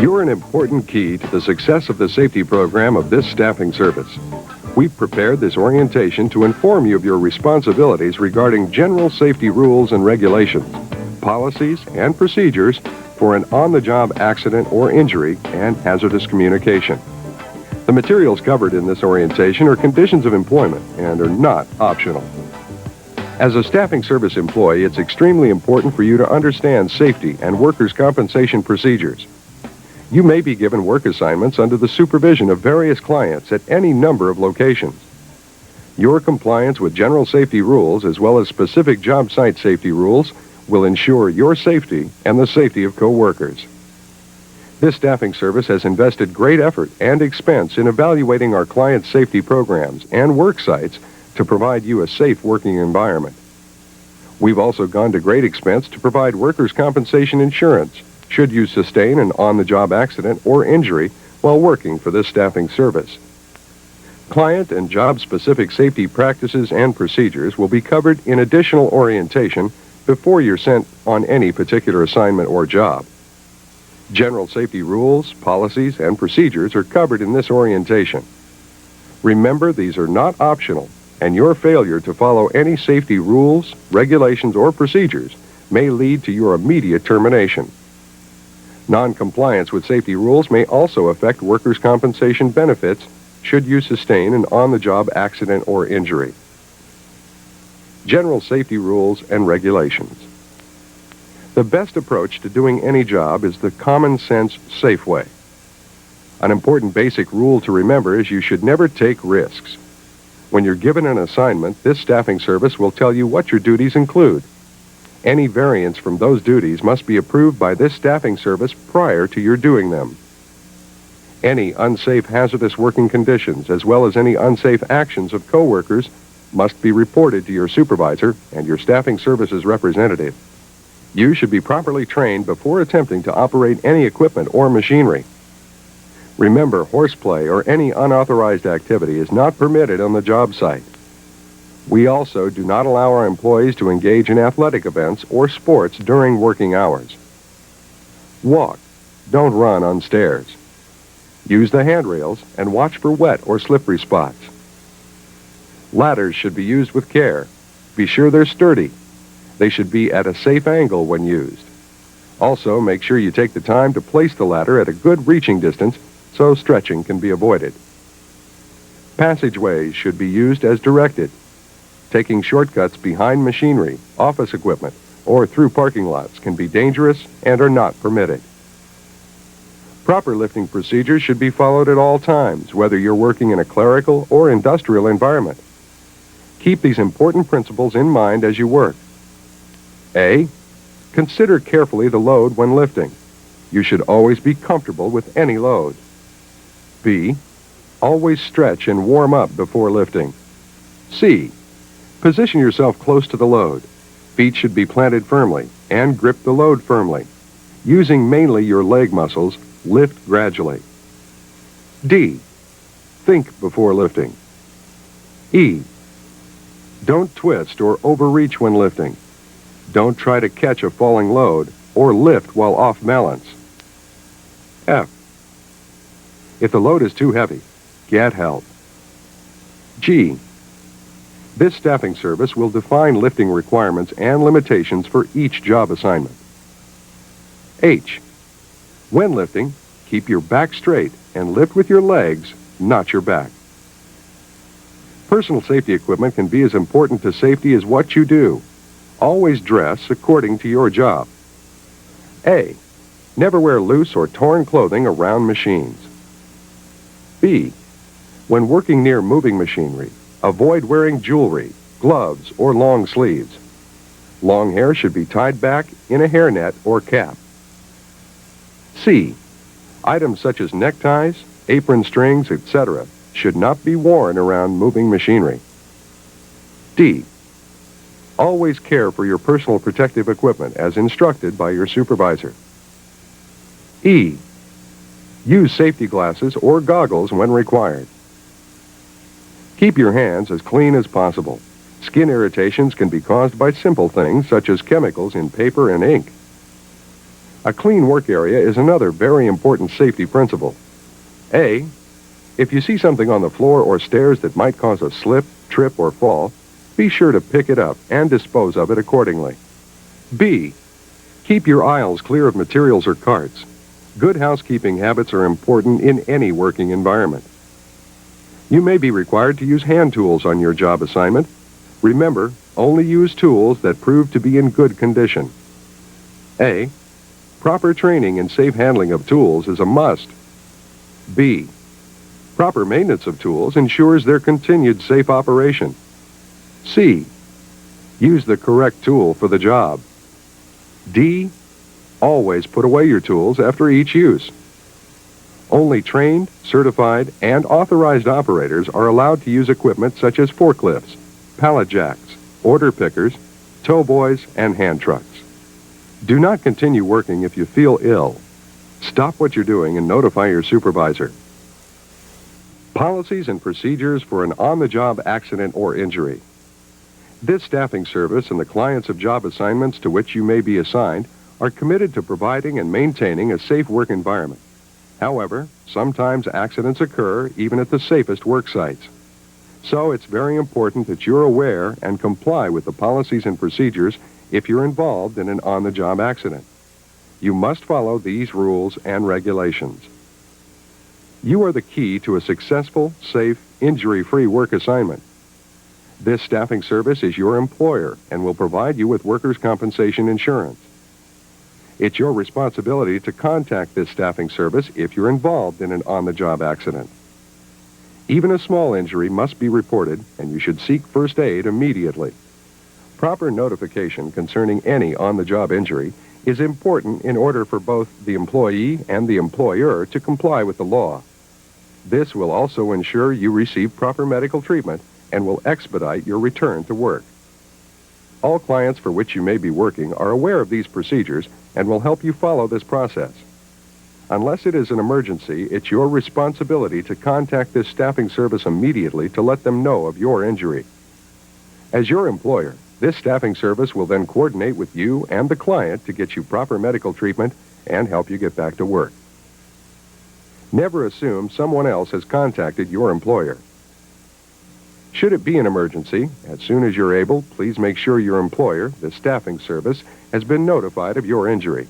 You're an important key to the success of the safety program of this staffing service. We've prepared this orientation to inform you of your responsibilities regarding general safety rules and regulations, policies, and procedures for an on-the-job accident or injury and hazardous communication. The materials covered in this orientation are conditions of employment and are not optional. As a staffing service employee, it's extremely important for you to understand safety and workers' compensation procedures. You may be given work assignments under the supervision of various clients at any number of locations. Your compliance with general safety rules as well as specific job site safety rules will ensure your safety and the safety of co-workers. This staffing service has invested great effort and expense in evaluating our clients' safety programs and work sites to provide you a safe working environment. We've also gone to great expense to provide workers' compensation insurance should you sustain an on-the-job accident or injury while working for this staffing service. Client and job-specific safety practices and procedures will be covered in additional orientation before you're sent on any particular assignment or job. General safety rules, policies, and procedures are covered in this orientation. Remember, these are not optional, and your failure to follow any safety rules, regulations, or procedures may lead to your immediate termination. Non-compliance with safety rules may also affect workers' compensation benefits should you sustain an on-the-job accident or injury. General safety rules and regulations. The best approach to doing any job is the common sense safe way. An important basic rule to remember is you should never take risks. When you're given an assignment, this staffing service will tell you what your duties include. Any variance from those duties must be approved by this staffing service prior to your doing them. Any unsafe hazardous working conditions, as well as any unsafe actions of coworkers, must be reported to your supervisor and your staffing services representative. You should be properly trained before attempting to operate any equipment or machinery. Remember, horseplay or any unauthorized activity is not permitted on the job site. We also do not allow our employees to engage in athletic events or sports during working hours. Walk, don't run on stairs. Use the handrails and watch for wet or slippery spots. Ladders should be used with care. Be sure they're sturdy. They should be at a safe angle when used. Also, make sure you take the time to place the ladder at a good reaching distance so stretching can be avoided. Passageways should be used as directed. Taking shortcuts behind machinery, office equipment, or through parking lots can be dangerous and are not permitted. Proper lifting procedures should be followed at all times, whether you're working in a clerical or industrial environment. Keep these important principles in mind as you work. A. Consider carefully the load when lifting. You should always be comfortable with any load. B. Always stretch and warm up before lifting. C. Position yourself close to the load. Feet should be planted firmly and grip the load firmly. Using mainly your leg muscles, lift gradually. D. Think before lifting. E. Don't twist or overreach when lifting. Don't try to catch a falling load or lift while off balance. F. If the load is too heavy, get help. G. This staffing service will define lifting requirements and limitations for each job assignment. H. When lifting, keep your back straight and lift with your legs, not your back. Personal safety equipment can be as important to safety as what you do. Always dress according to your job. A. Never wear loose or torn clothing around machines. B. When working near moving machinery, avoid wearing jewelry, gloves, or long sleeves. Long hair should be tied back in a hairnet or cap. C. Items such as neckties, apron strings, etc. should not be worn around moving machinery. D. Always care for your personal protective equipment as instructed by your supervisor. E. Use safety glasses or goggles when required. Keep your hands as clean as possible. Skin irritations can be caused by simple things such as chemicals in paper and ink. A clean work area is another very important safety principle. A, if you see something on the floor or stairs that might cause a slip, trip, or fall, be sure to pick it up and dispose of it accordingly. B, keep your aisles clear of materials or carts. Good housekeeping habits are important in any working environment. You may be required to use hand tools on your job assignment. Remember, only use tools that prove to be in good condition. A, proper training in safe handling of tools is a must. B, proper maintenance of tools ensures their continued safe operation. C, use the correct tool for the job. D, always put away your tools after each use. Only trained, certified, and authorized operators are allowed to use equipment such as forklifts, pallet jacks, order pickers, tow boys, and hand trucks. Do not continue working if you feel ill. Stop what you're doing and notify your supervisor. Policies and procedures for an on-the-job accident or injury. This staffing service and the clients of job assignments to which you may be assigned are committed to providing and maintaining a safe work environment. However, sometimes accidents occur even at the safest work sites. So it's very important that you're aware and comply with the policies and procedures if you're involved in an on-the-job accident. You must follow these rules and regulations. You are the key to a successful, safe, injury-free work assignment. This staffing service is your employer and will provide you with workers' compensation insurance. It's your responsibility to contact this staffing service if you're involved in an on-the-job accident. Even a small injury must be reported, and you should seek first aid immediately. Proper notification concerning any on-the-job injury is important in order for both the employee and the employer to comply with the law. This will also ensure you receive proper medical treatment and will expedite your return to work. All clients for which you may be working are aware of these procedures and will help you follow this process. Unless it is an emergency, it's your responsibility to contact this staffing service immediately to let them know of your injury. As your employer, this staffing service will then coordinate with you and the client to get you proper medical treatment and help you get back to work. Never assume someone else has contacted your employer. Should it be an emergency, as soon as you're able, please make sure your employer, the staffing service, has been notified of your injury.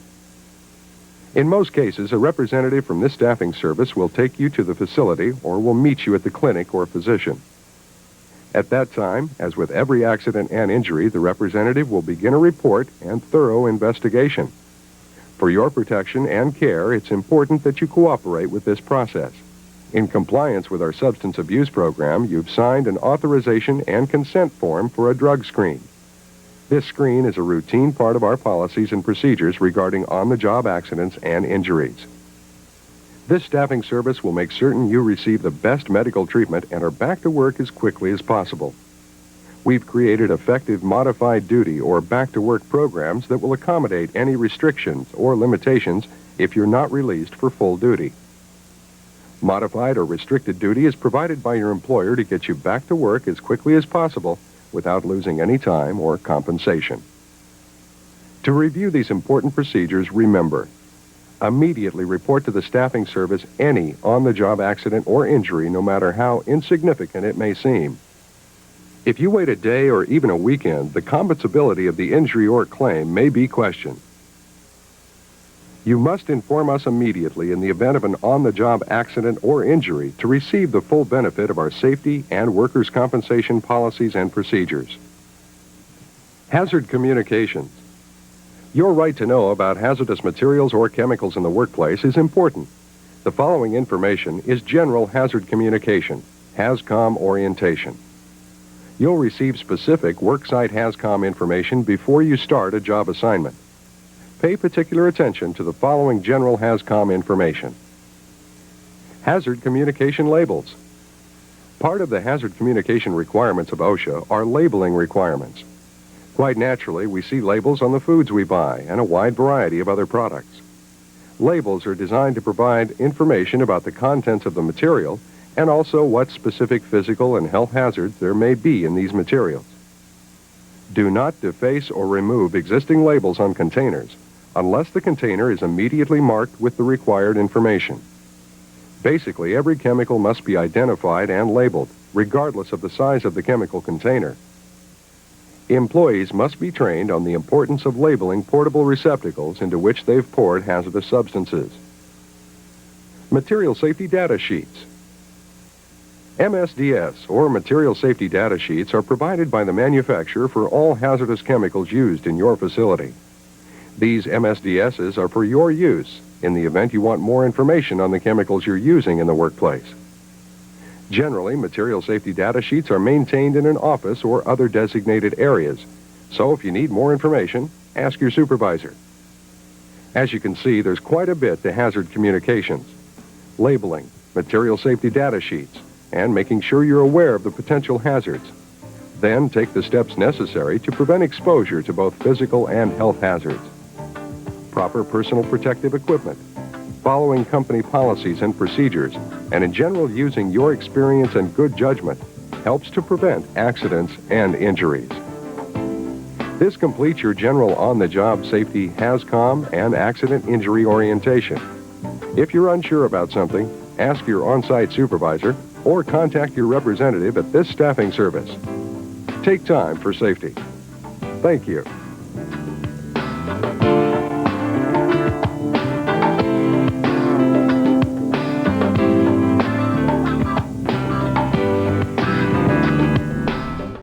In most cases, a representative from this staffing service will take you to the facility or will meet you at the clinic or physician. At that time, as with every accident and injury, the representative will begin a report and thorough investigation. For your protection and care, it's important that you cooperate with this process. In compliance with our substance abuse program, you've signed an authorization and consent form for a drug screen. This screen is a routine part of our policies and procedures regarding on-the-job accidents and injuries. This staffing service will make certain you receive the best medical treatment and are back to work as quickly as possible. We've created effective modified duty or back-to-work programs that will accommodate any restrictions or limitations if you're not released for full duty. Modified or restricted duty is provided by your employer to get you back to work as quickly as possible without losing any time or compensation. To review these important procedures, remember, immediately report to the staffing service any on-the-job accident or injury, no matter how insignificant it may seem. If you wait a day or even a weekend, the compensability of the injury or claim may be questioned. You must inform us immediately in the event of an on-the-job accident or injury to receive the full benefit of our safety and workers' compensation policies and procedures. Hazard communications. Your right to know about hazardous materials or chemicals in the workplace is important. The following information is general hazard communication, HAZCOM orientation. You'll receive specific worksite HAZCOM information before you start a job assignment. Pay particular attention to the following general HAZCOM information. Hazard communication labels. Part of the hazard communication requirements of OSHA are labeling requirements. Quite naturally, we see labels on the foods we buy and a wide variety of other products. Labels are designed to provide information about the contents of the material and also what specific physical and health hazards there may be in these materials. Do not deface or remove existing labels on containers. unless the container is immediately marked with the required information. Basically, every chemical must be identified and labeled, regardless of the size of the chemical container. Employees must be trained on the importance of labeling portable receptacles into which they've poured hazardous substances. Material safety data sheets. MSDS, or Material Safety Data Sheets, are provided by the manufacturer for all hazardous chemicals used in your facility. These MSDSs are for your use in the event you want more information on the chemicals you're using in the workplace. Generally, material safety data sheets are maintained in an office or other designated areas, so if you need more information, ask your supervisor. As you can see, there's quite a bit to hazard communications: labeling, material safety data sheets, and making sure you're aware of the potential hazards. Then take the steps necessary to prevent exposure to both physical and health hazards. Proper personal protective equipment, following company policies and procedures, and in general using your experience and good judgment helps to prevent accidents and injuries. This completes your general on-the-job safety HAZCOM and accident injury orientation. If you're unsure about something, ask your on-site supervisor or contact your representative at this staffing service. Take time for safety. Thank you.